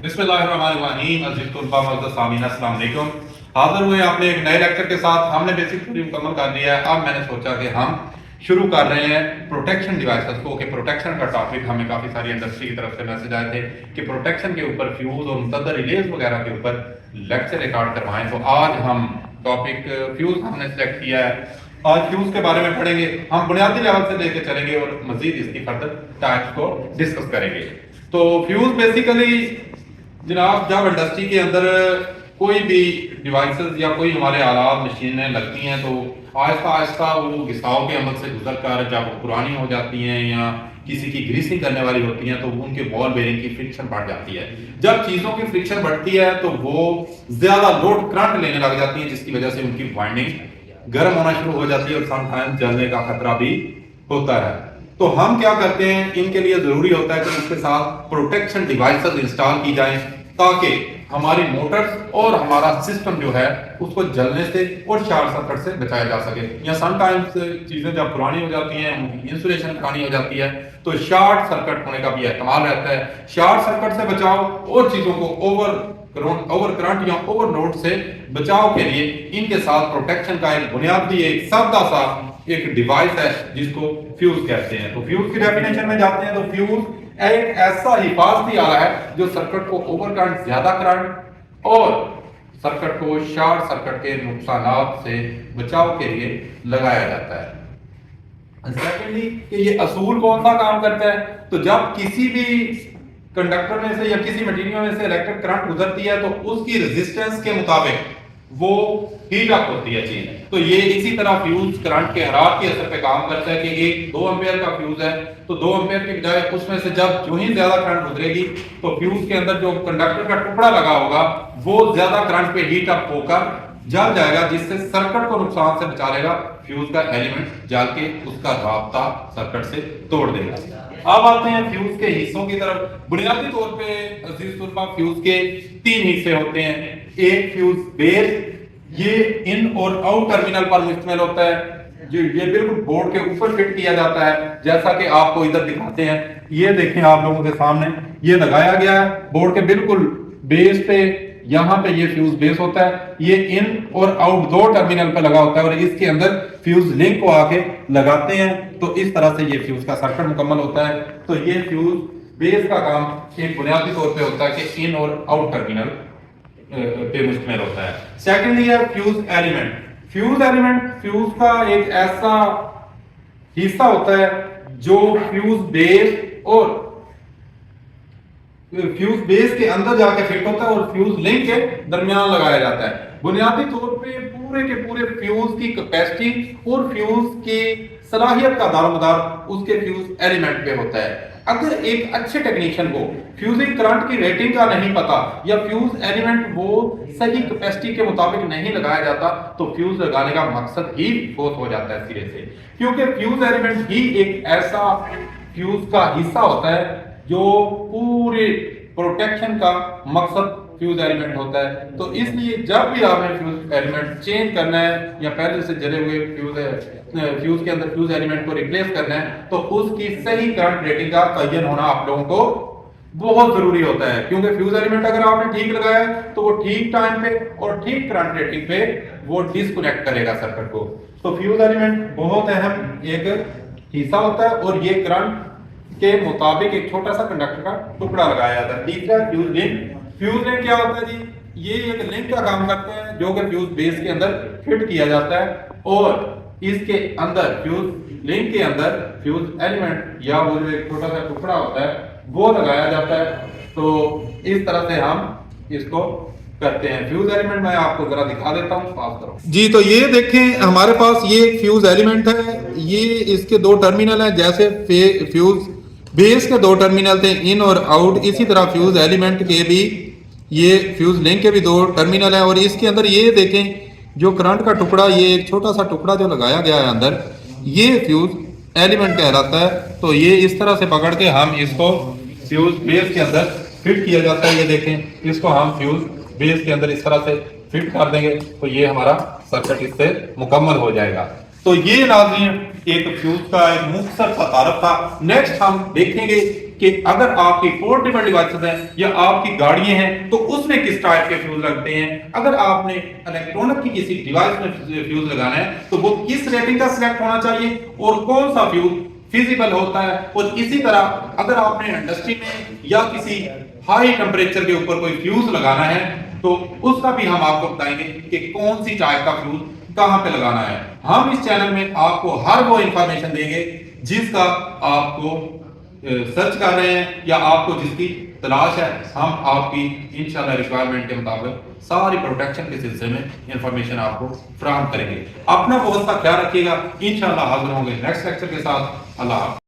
बिस्मिल्लाहिर्रहमानिर्रहीम। अज़ीज़ तुल्बा मज़दूर सामीन, अस्सलाम वालेकुम। हाज़िर हुए अपने एक नए लेक्चर के साथ। हमने बेसिक थ्योरी मुकम्मल कर लिया है। अब मैंने सोचा कि हम शुरू कर रहे हैं प्रोटेक्शन डिवाइसेस को, कि प्रोटेक्शन का टॉपिक हमें काफ़ी सारी इंडस्ट्री की तरफ से मैसेज आए थे कि प्रोटेक्शन के ऊपर फ्यूज़ और मुतअद्दिद रिलेज वगैरह के ऊपर लेक्चर रिकॉर्ड करवाएं। तो आज हम टॉपिक फ्यूज़ हमने सेलेक्ट किया है। आज फ्यूज़ के बारे में पढ़ेंगे। हम बुनियादी लेवल से लेकर चलेंगे और मजीद इसकी फर्दर टाइप्स को डिस्कस करेंगे। तो फ्यूज़ बेसिकली जनाब, जब इंडस्ट्री के अंदर कोई भी डिवाइसेस या कोई हमारे आलात मशीनें लगती हैं तो आहिस्ता आहिस्ता वो घिसाव के अमल से गुजर कर जब वो पुरानी हो जाती हैं या किसी की ग्रीसिंग करने वाली होती हैं तो उनके बॉल बेरिंग की फ्रिक्शन बढ़ जाती है। जब चीज़ों की फ्रिक्शन बढ़ती है तो वो ज़्यादा लोड करंट लेने लग जाती है, जिसकी वजह से उनकी वाइंडिंग गर्म होना शुरू हो जाती है और समटाइम्स जलने का खतरा भी होता है। तो हम क्या करते हैं, इनके लिए जरूरी होता है कि इसके साथ प्रोटेक्शन डिवाइसेस इंस्टॉल की जाएं ताकि हमारी मोटर्स और हमारा सिस्टम जो है उसको जलने से और शॉर्ट सर्किट से बचाया जा सके। या समटाइम्स चीजें जब पुरानी हो जाती हैं, उनकी इंसुलेशन पुरानी हो जाती है तो शॉर्ट सर्किट होने का भी एहतमाल रहता है। शॉर्ट सर्किट से बचाव और चीजों को ओवर करंट या ओवरलोड से बचाव के लिए इनके साथ प्रोटेक्शन का एक बुनियादी एक सादा सा एक डिवाइस है जिसको फ्यूज कहते हैं। तो फ्यूज की डेफिनेशन में जाते हैं तो फ्यूज एक ऐसा हिफाजती आला है जो सर्किट को ओवर करंट, ज्यादा करंट और सर्किट को शॉर्ट सर्किट के नुकसानात से बचाव के लिए लगाया जाता है। सेकेंडली कि ये असूल कौन सा काम करता है, तो जब किसी भी कंडक्टर में से या किसी मटेरियल में से इलेक्ट्रिक करंट गुजरती है तो उसकी रेजिस्टेंस के मुताबिक वो हीट अप होती है चीज। तो ये इसी तरह फ्यूज करंट के हरारत के असर पे काम करता है कि एक 2 एम्पीयर का फ्यूज है तो 2 एम्पीयर के बजाय उसमें से जब जो ही ज्यादा करंट गुजरेगी तो फ्यूज के अंदर जो कंडक्टर का टुकड़ा लगा होगा वो ज्यादा करंट पे हीट अप होकर जल जाएगा, जिससे सर्किट को नुकसान से बचा लेगा। फ्यूज का एलिमेंट जल के उसका राब्ता सर्किट से तोड़ देगा। अब आते हैं फ्यूज के हिस्सों की तरफ। बुनियादी तौर पे अजीज तुल्बा फ्यूज के 3 हिस्से होते हैं। एक फ्यूज बेस, ये इन और आउट टर्मिनल पर मुश्तमिल होता है, जो ये बिल्कुल बोर्ड के ऊपर फिट किया जाता है, जैसा कि आपको इधर दिखाते हैं। ये देखें आप लोगों के सामने ये लगाया गया है बोर्ड के बिल्कुल बेस पे। यहाँ पे ये फ्यूज बेस होता है, ये इन और आउट 2 टर्मिनल पे लगा होता है और इसके अंदर फ्यूज लिंक को आके लगाते हैं। तो इस तरह से ये फ्यूज का सर्किट मुकम्मल होता है। तो ये फ्यूज बेस का काम एक बुनियादी तौर पे होता है कि इन और आउट टर्मिनल पे मुश्तमिल होता है। सेकेंडली है fuse element. Fuse element fuse का एक ऐसा हिस्सा होता है जो फ्यूज बेस और फ्यूज बेस के अंदर जाके फिट होता है और फ्यूज लिंक के दरमियान लगाया जाता है। बुनियादी तौर पे पूरे के पूरे फ्यूज की कैपेसिटी और फ्यूज की सलाहियत का दारोमदार उसके फ्यूज एलिमेंट पे होता है। अगर एक अच्छे टेक्नीशियन को फ्यूजिंग करंट की रेटिंग का नहीं पता या फ्यूज एलिमेंट वो सही कैपेसिटी के मुताबिक नहीं लगाया जाता तो फ्यूज लगाने का मकसद ही फोत हो जाता है सिरे से, क्योंकि फ्यूज एलिमेंट ही एक ऐसा फ्यूज का हिस्सा होता है जो पूरे प्रोटेक्शन का मकसद फ्यूज एलिमेंट होता है। तो इसलिए जब भी आपने फ्यूज एलिमेंट चेंज करना है या पहले से जले हुए फ्यूज के अंदर फ्यूज एलिमेंट को रिप्लेस करना है तो उसकी सही करंट रेटिंग का तयन होना आप लोगों को बहुत जरूरी होता है, क्योंकि फ्यूज एलिमेंट अगर आपने ठीक लगाया तो वो ठीक टाइम पे और ठीक करंट रेटिंग पे वो डिस्कनेक्ट करेगा सर्किट को। तो फ्यूज एलिमेंट बहुत अहम एक हिस्सा होता है और ये करंट के मुताबिक एक छोटा सा कंडक्टर का टुकड़ा लगाया जाता है। तीसरा फ्यूज लिंक। फ्यूज लिंक क्या होता है जी, ये एक लिंक का काम करते हैं जो कि फ्यूज बेस के अंदर फिट किया जाता है और इसके अंदर फ्यूज लिंक के अंदर फ्यूज एलिमेंट या वो जो एक छोटा सा टुकड़ा होता है वो लगाया जाता है। तो इस तरह से हम इसको करते हैं। फ्यूज एलिमेंट मैं आपको जरा दिखा देता हूं, पास करो जी। तो ये देखें हमारे पास ये फ्यूज एलिमेंट है, ये इसके 2 टर्मिनल हैं। जैसे फ्यूज बेस के 2 टर्मिनल थे इन और आउट, इसी तरह फ्यूज एलिमेंट के भी ये फ्यूज लिंक के भी 2 टर्मिनल हैं और इसके अंदर ये देखें जो करंट का टुकड़ा, ये एक छोटा सा टुकड़ा जो लगाया गया है अंदर, ये फ्यूज एलिमेंट कहलाता है। तो ये इस तरह से पकड़ के हम इसको फ्यूज बेस के अंदर फिट किया जाता है। ये देखें इसको हम फ्यूज बेस के अंदर इस तरह से फिट कर देंगे तो ये हमारा सर्किट इससे मुकम्मल हो जाएगा। तो ये नाज़रीन एक फ्यूज का एक मुख्तसर सा तारफ था। नेक्स्ट हम देखेंगे कि अगर आपकी पोर्टेबल डिवाइसेस हैं या आपकी गाड़ियां हैं तो उसमें किस टाइप के फ्यूज लगते हैं। अगर आपने इलेक्ट्रॉनिक की किसी डिवाइस में फ्यूज लगाना है तो वो किस रेटिंग का सिलेक्ट होना चाहिए और कौन सा फ्यूज फिजिबल होता है। और इसी तरह अगर आपने इंडस्ट्री में या किसी हाई टेम्परेचर के ऊपर कोई फ्यूज लगाना है तो उसका भी हम आपको बताएंगे कि कौन सी टाइप का फ्यूज कहां पे लगाना है। हम इस चैनल में आपको हर वो इंफॉर्मेशन देंगे जिसका आपको सर्च कर रहे हैं या आपको जिसकी तलाश है। हम आपकी इंशाल्लाह रिक्वायरमेंट के मुताबिक सारी प्रोटेक्शन के सिलसिले में इंफॉर्मेशन आपको फराहम करेंगे। अपना बहुत सा ख्याल रखिएगा। इंशाल्लाह हाजिर होंगे नेक्स्ट लेक्चर के साथ। अल्लाह हाफ़िज़।